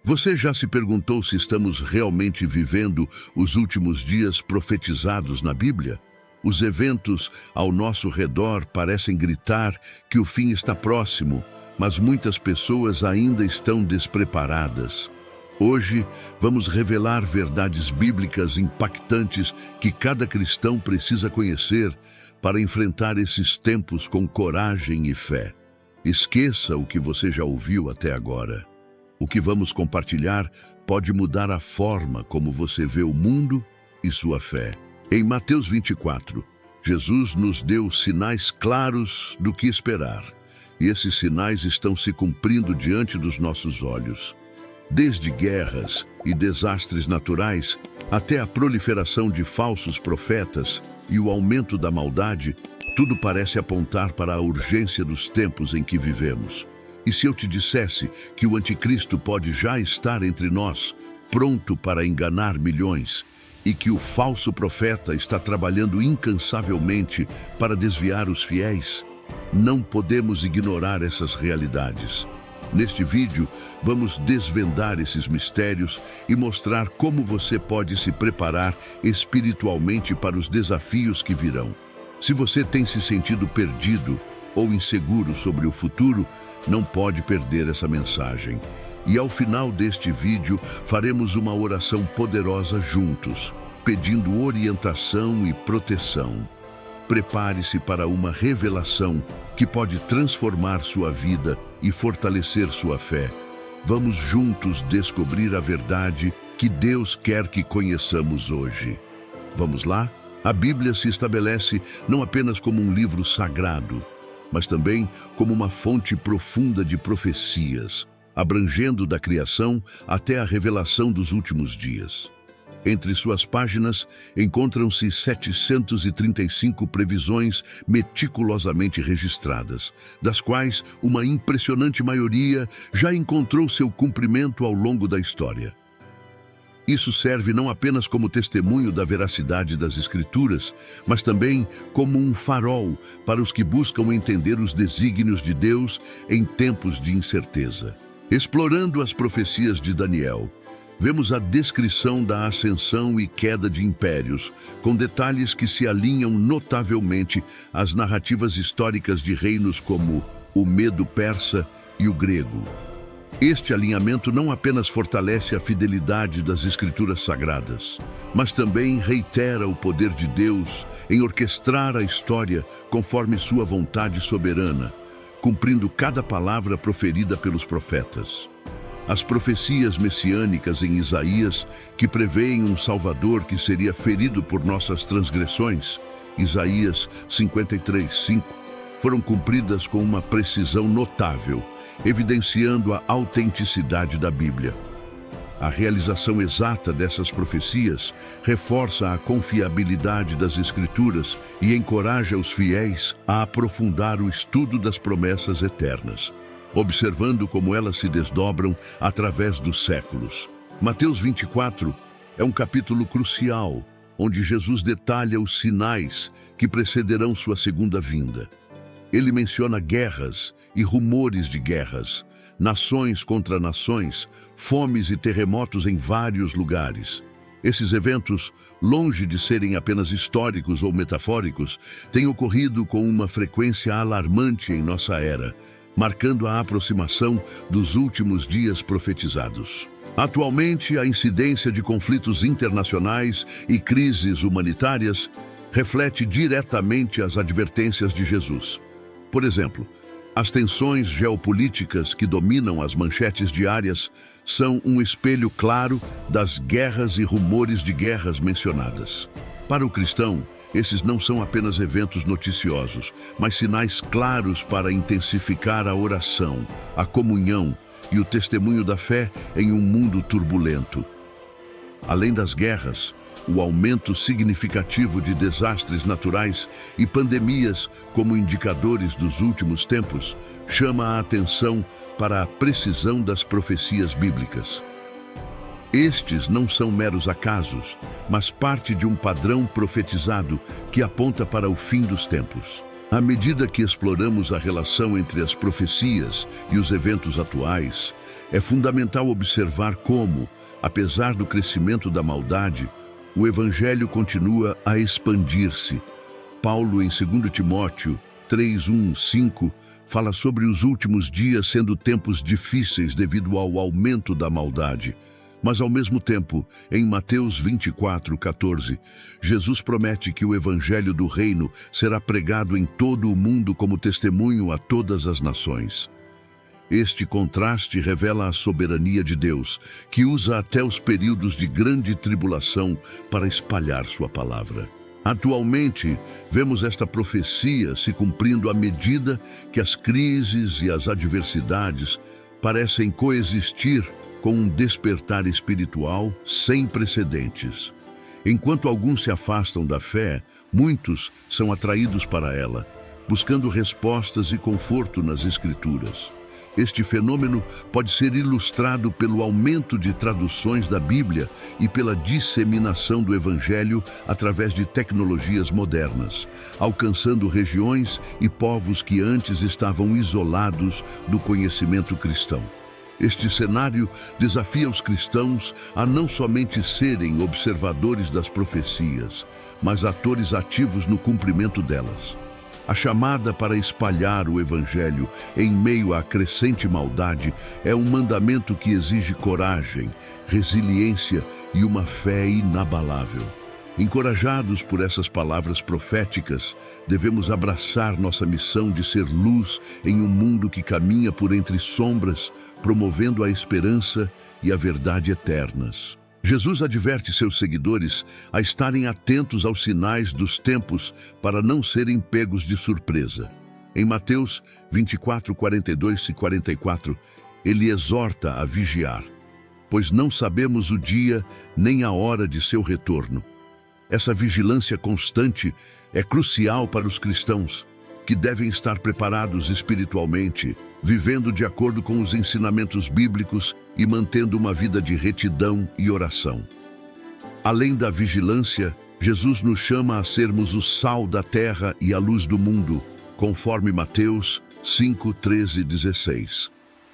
Você já se perguntou se estamos realmente vivendo os últimos dias profetizados na Bíblia? Os eventos ao nosso redor parecem gritar que o fim está próximo, mas muitas pessoas ainda estão despreparadas. Hoje, vamos revelar verdades bíblicas impactantes que cada cristão precisa conhecer para enfrentar esses tempos com coragem e fé. Esqueça o que você já ouviu até agora. O que vamos compartilhar pode mudar a forma como você vê o mundo e sua fé. Em Mateus 24, Jesus nos deu sinais claros do que esperar, e esses sinais estão se cumprindo diante dos nossos olhos. Desde guerras e desastres naturais até a proliferação de falsos profetas e o aumento da maldade, tudo parece apontar para a urgência dos tempos em que vivemos. E se eu te dissesse que o anticristo pode já estar entre nós, pronto para enganar milhões, e que o falso profeta está trabalhando incansavelmente para desviar os fiéis? Não podemos ignorar essas realidades. Neste vídeo, vamos desvendar esses mistérios e mostrar como você pode se preparar espiritualmente para os desafios que virão. Se você tem se sentido perdido ou inseguro sobre o futuro, não pode perder essa mensagem. E ao final deste vídeo, faremos uma oração poderosa juntos, pedindo orientação e proteção. Prepare-se para uma revelação que pode transformar sua vida e fortalecer sua fé. Vamos juntos descobrir a verdade que Deus quer que conheçamos hoje. Vamos lá? A Bíblia se estabelece não apenas como um livro sagrado, mas também como uma fonte profunda de profecias, abrangendo da criação até a revelação dos últimos dias. Entre suas páginas encontram-se 735 previsões meticulosamente registradas, das quais uma impressionante maioria já encontrou seu cumprimento ao longo da história. Isso serve não apenas como testemunho da veracidade das Escrituras, mas também como um farol para os que buscam entender os desígnios de Deus em tempos de incerteza. Explorando as profecias de Daniel, vemos a descrição da ascensão e queda de impérios, com detalhes que se alinham notavelmente às narrativas históricas de reinos como o Medo-Persa e o grego. Este alinhamento não apenas fortalece a fidelidade das Escrituras Sagradas, mas também reitera o poder de Deus em orquestrar a história conforme sua vontade soberana, cumprindo cada palavra proferida pelos profetas. As profecias messiânicas em Isaías, que preveem um Salvador que seria ferido por nossas transgressões, Isaías 53:5, foram cumpridas com uma precisão notável, evidenciando a autenticidade da Bíblia. A realização exata dessas profecias reforça a confiabilidade das Escrituras e encoraja os fiéis a aprofundar o estudo das promessas eternas, observando como elas se desdobram através dos séculos. Mateus 24 é um capítulo crucial, onde Jesus detalha os sinais que precederão sua segunda vinda. Ele menciona guerras e rumores de guerras, nações contra nações, fomes e terremotos em vários lugares. Esses eventos, longe de serem apenas históricos ou metafóricos, têm ocorrido com uma frequência alarmante em nossa era, marcando a aproximação dos últimos dias profetizados. Atualmente, a incidência de conflitos internacionais e crises humanitárias reflete diretamente as advertências de Jesus. Por exemplo, as tensões geopolíticas que dominam as manchetes diárias são um espelho claro das guerras e rumores de guerras mencionadas. Para o cristão, esses não são apenas eventos noticiosos, mas sinais claros para intensificar a oração, a comunhão e o testemunho da fé em um mundo turbulento. Além das guerras, o aumento significativo de desastres naturais e pandemias como indicadores dos últimos tempos chama a atenção para a precisão das profecias bíblicas. Estes não são meros acasos, mas parte de um padrão profetizado que aponta para o fim dos tempos. À medida que exploramos a relação entre as profecias e os eventos atuais, É fundamental observar como, apesar do crescimento da maldade, o Evangelho continua a expandir-se. Paulo, em 2 Timóteo 3:1-5, fala sobre os últimos dias sendo tempos difíceis devido ao aumento da maldade. Mas, ao mesmo tempo, em Mateus 24:14, Jesus promete que o Evangelho do Reino será pregado em todo o mundo como testemunho a todas as nações. Este contraste revela a soberania de Deus, que usa até os períodos de grande tribulação para espalhar sua palavra. Atualmente, vemos esta profecia se cumprindo à medida que as crises e as adversidades parecem coexistir com um despertar espiritual sem precedentes. Enquanto alguns se afastam da fé, muitos são atraídos para ela, buscando respostas e conforto nas Escrituras. Este fenômeno pode ser ilustrado pelo aumento de traduções da Bíblia e pela disseminação do Evangelho através de tecnologias modernas, alcançando regiões e povos que antes estavam isolados do conhecimento cristão. Este cenário desafia os cristãos a não somente serem observadores das profecias, mas atores ativos no cumprimento delas. A chamada para espalhar o Evangelho em meio à crescente maldade é um mandamento que exige coragem, resiliência e uma fé inabalável. Encorajados por essas palavras proféticas, devemos abraçar nossa missão de ser luz em um mundo que caminha por entre sombras, promovendo a esperança e a verdade eternas. Jesus adverte seus seguidores a estarem atentos aos sinais dos tempos para não serem pegos de surpresa. Em Mateus 24:42 e 44, ele exorta a vigiar, pois não sabemos o dia nem a hora de seu retorno. Essa vigilância constante é crucial para os cristãos, que devem estar preparados espiritualmente, vivendo de acordo com os ensinamentos bíblicos e mantendo uma vida de retidão e oração. Além da vigilância, Jesus nos chama a sermos o sal da terra e a luz do mundo, conforme Mateus 5:13-16.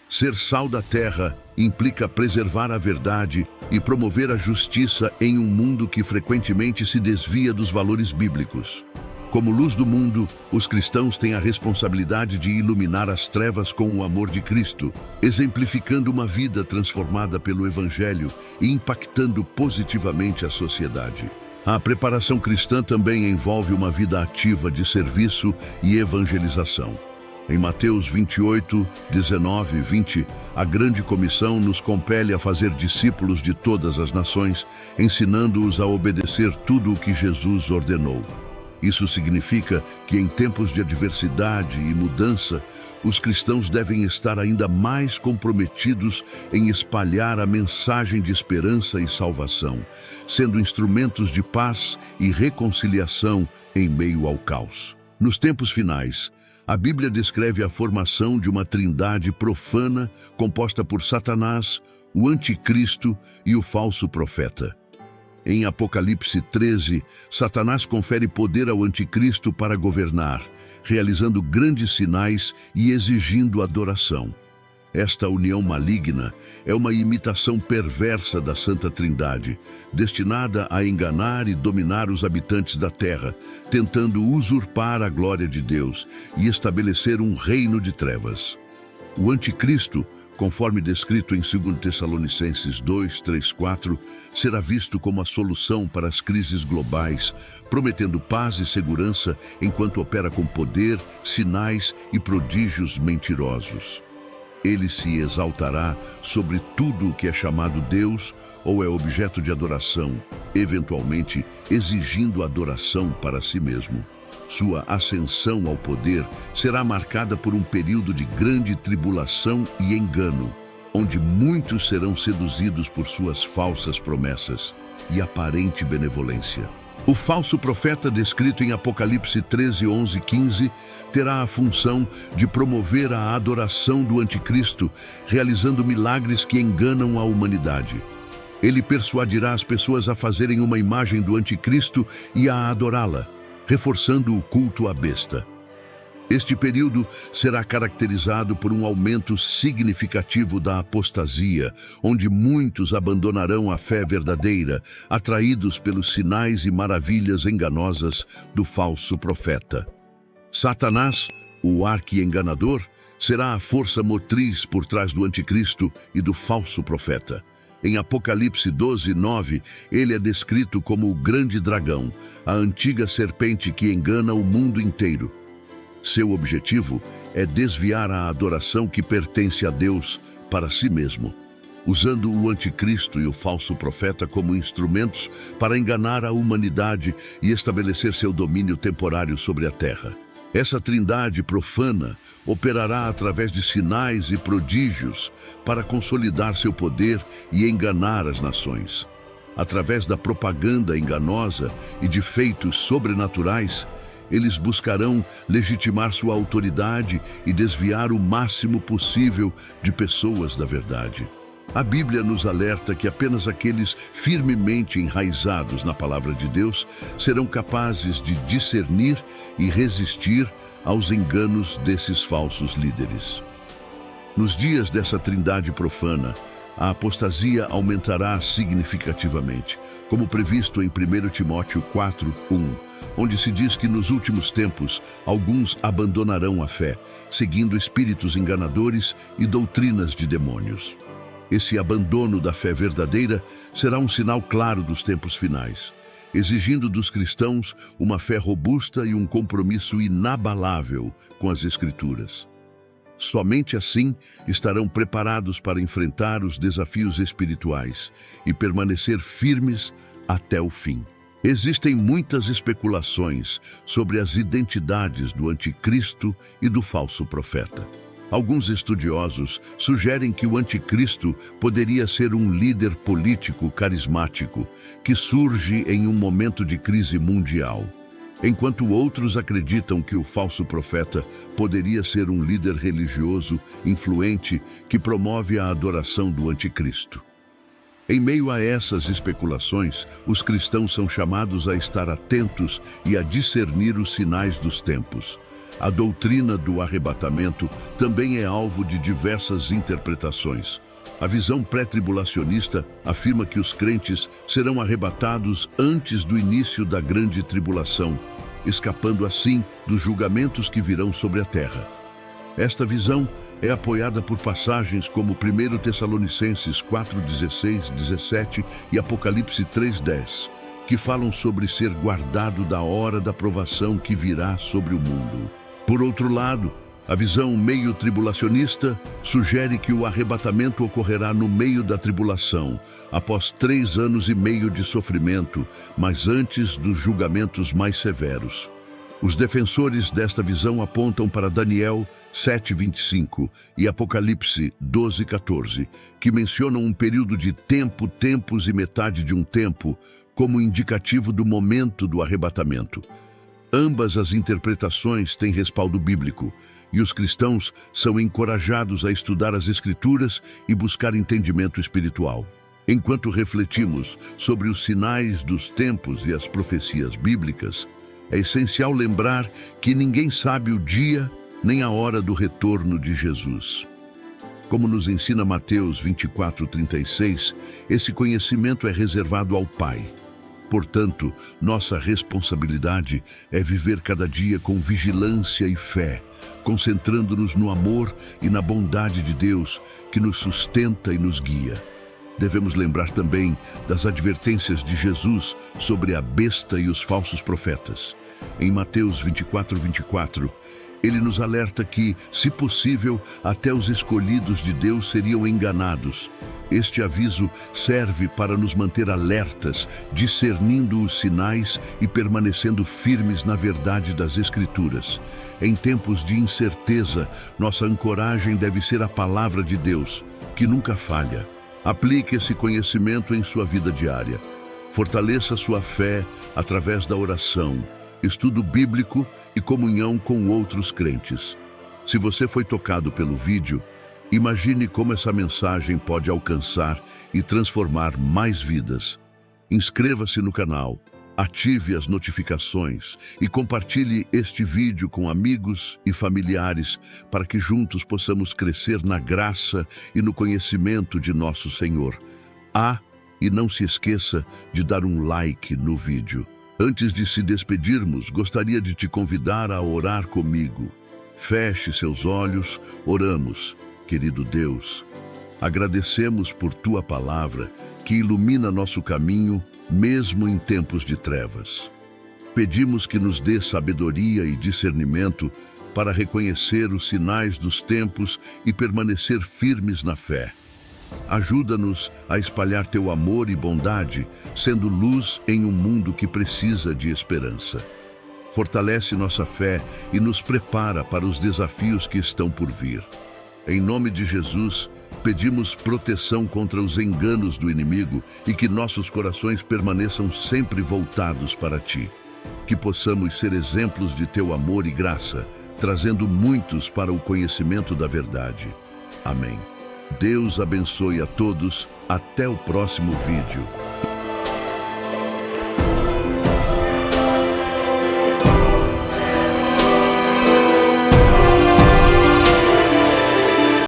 Ser sal da terra implica preservar a verdade e promover a justiça em um mundo que frequentemente se desvia dos valores bíblicos. Como luz do mundo, os cristãos têm a responsabilidade de iluminar as trevas com o amor de Cristo, exemplificando uma vida transformada pelo Evangelho e impactando positivamente a sociedade. A preparação cristã também envolve uma vida ativa de serviço e evangelização. Em Mateus 28:19-20, a grande comissão nos compele a fazer discípulos de todas as nações, ensinando-os a obedecer tudo o que Jesus ordenou. Isso significa que em tempos de adversidade e mudança, os cristãos devem estar ainda mais comprometidos em espalhar a mensagem de esperança e salvação, sendo instrumentos de paz e reconciliação em meio ao caos. Nos tempos finais, a Bíblia descreve a formação de uma trindade profana composta por Satanás, o Anticristo e o falso profeta. Em Apocalipse 13, Satanás confere poder ao Anticristo para governar, realizando grandes sinais e exigindo adoração. Esta união maligna é uma imitação perversa da Santa Trindade, destinada a enganar e dominar os habitantes da terra, tentando usurpar a glória de Deus e estabelecer um reino de trevas. O Anticristo, conforme descrito em 2 Tessalonicenses 2:3-4, será visto como a solução para as crises globais, prometendo paz e segurança enquanto opera com poder, sinais e prodígios mentirosos. Ele se exaltará sobre tudo o que é chamado Deus ou é objeto de adoração, eventualmente exigindo adoração para si mesmo. Sua ascensão ao poder será marcada por um período de grande tribulação e engano, onde muitos serão seduzidos por suas falsas promessas e aparente benevolência. O falso profeta descrito em Apocalipse 13:11-15 terá a função de promover a adoração do Anticristo, realizando milagres que enganam a humanidade. Ele persuadirá as pessoas a fazerem uma imagem do Anticristo e a adorá-la, reforçando o culto à besta. Este período será caracterizado por um aumento significativo da apostasia, onde muitos abandonarão a fé verdadeira, atraídos pelos sinais e maravilhas enganosas do falso profeta. Satanás, o arqui-enganador, será a força motriz por trás do anticristo e do falso profeta. Em Apocalipse 12:9, ele é descrito como o grande dragão, a antiga serpente que engana o mundo inteiro. Seu objetivo é desviar a adoração que pertence a Deus para si mesmo, usando o anticristo e o falso profeta como instrumentos para enganar a humanidade e estabelecer seu domínio temporário sobre a terra. Essa trindade profana operará através de sinais e prodígios para consolidar seu poder e enganar as nações. Através da propaganda enganosa e de feitos sobrenaturais, eles buscarão legitimar sua autoridade e desviar o máximo possível de pessoas da verdade. A Bíblia nos alerta que apenas aqueles firmemente enraizados na palavra de Deus serão capazes de discernir e resistir aos enganos desses falsos líderes. Nos dias dessa trindade profana, a apostasia aumentará significativamente, como previsto em 1 Timóteo 4:1, onde se diz que nos últimos tempos alguns abandonarão a fé, seguindo espíritos enganadores e doutrinas de demônios. Esse abandono da fé verdadeira será um sinal claro dos tempos finais, exigindo dos cristãos uma fé robusta e um compromisso inabalável com as Escrituras. Somente assim estarão preparados para enfrentar os desafios espirituais e permanecer firmes até o fim. Existem muitas especulações sobre as identidades do anticristo e do falso profeta. Alguns estudiosos sugerem que o anticristo poderia ser um líder político carismático que surge em um momento de crise mundial, enquanto outros acreditam que o falso profeta poderia ser um líder religioso influente que promove a adoração do anticristo. Em meio a essas especulações, os cristãos são chamados a estar atentos e a discernir os sinais dos tempos. A doutrina do arrebatamento também é alvo de diversas interpretações. A visão pré-tribulacionista afirma que os crentes serão arrebatados antes do início da grande tribulação, escapando assim dos julgamentos que virão sobre a terra. Esta visão é apoiada por passagens como 1 Tessalonicenses 4:16, 17 e Apocalipse 3:10, que falam sobre ser guardado da hora da provação que virá sobre o mundo. Por outro lado, a visão meio-tribulacionista sugere que o arrebatamento ocorrerá no meio da tribulação, após 3 anos e meio de sofrimento, mas antes dos julgamentos mais severos. Os defensores desta visão apontam para Daniel 7:25 e Apocalipse 12:14, que mencionam um período de tempo, tempos e metade de um tempo, como indicativo do momento do arrebatamento. Ambas as interpretações têm respaldo bíblico, e os cristãos são encorajados a estudar as Escrituras e buscar entendimento espiritual. Enquanto refletimos sobre os sinais dos tempos e as profecias bíblicas, é essencial lembrar que ninguém sabe o dia nem a hora do retorno de Jesus. Como nos ensina Mateus 24:36, esse conhecimento é reservado ao Pai. Portanto, nossa responsabilidade é viver cada dia com vigilância e fé, concentrando-nos no amor e na bondade de Deus que nos sustenta e nos guia. Devemos lembrar também das advertências de Jesus sobre a besta e os falsos profetas. Em Mateus 24:24, ele nos alerta que, se possível, até os escolhidos de Deus seriam enganados. Este aviso serve para nos manter alertas, discernindo os sinais e permanecendo firmes na verdade das Escrituras. Em tempos de incerteza, nossa ancoragem deve ser a palavra de Deus, que nunca falha. Aplique esse conhecimento em sua vida diária. Fortaleça sua fé através da oração, estudo bíblico e comunhão com outros crentes. Se você foi tocado pelo vídeo, imagine como essa mensagem pode alcançar e transformar mais vidas. Inscreva-se no canal, Ative as notificações e compartilhe este vídeo com amigos e familiares para que juntos possamos crescer na graça e no conhecimento de nosso Senhor. E não se esqueça de dar um like no vídeo. Antes de se despedirmos, gostaria de te convidar a orar comigo. Feche seus olhos, oramos. Querido Deus, agradecemos por Tua palavra que ilumina nosso caminho, mesmo em tempos de trevas. Pedimos que nos dê sabedoria e discernimento para reconhecer os sinais dos tempos e permanecer firmes na fé. Ajuda-nos a espalhar Teu amor e bondade, sendo luz em um mundo que precisa de esperança. Fortalece nossa fé e nos prepara para os desafios que estão por vir. Em nome de Jesus, pedimos proteção contra os enganos do inimigo e que nossos corações permaneçam sempre voltados para Ti. Que possamos ser exemplos de Teu amor e graça, trazendo muitos para o conhecimento da verdade. Amém. Deus abençoe a todos. Até o próximo vídeo.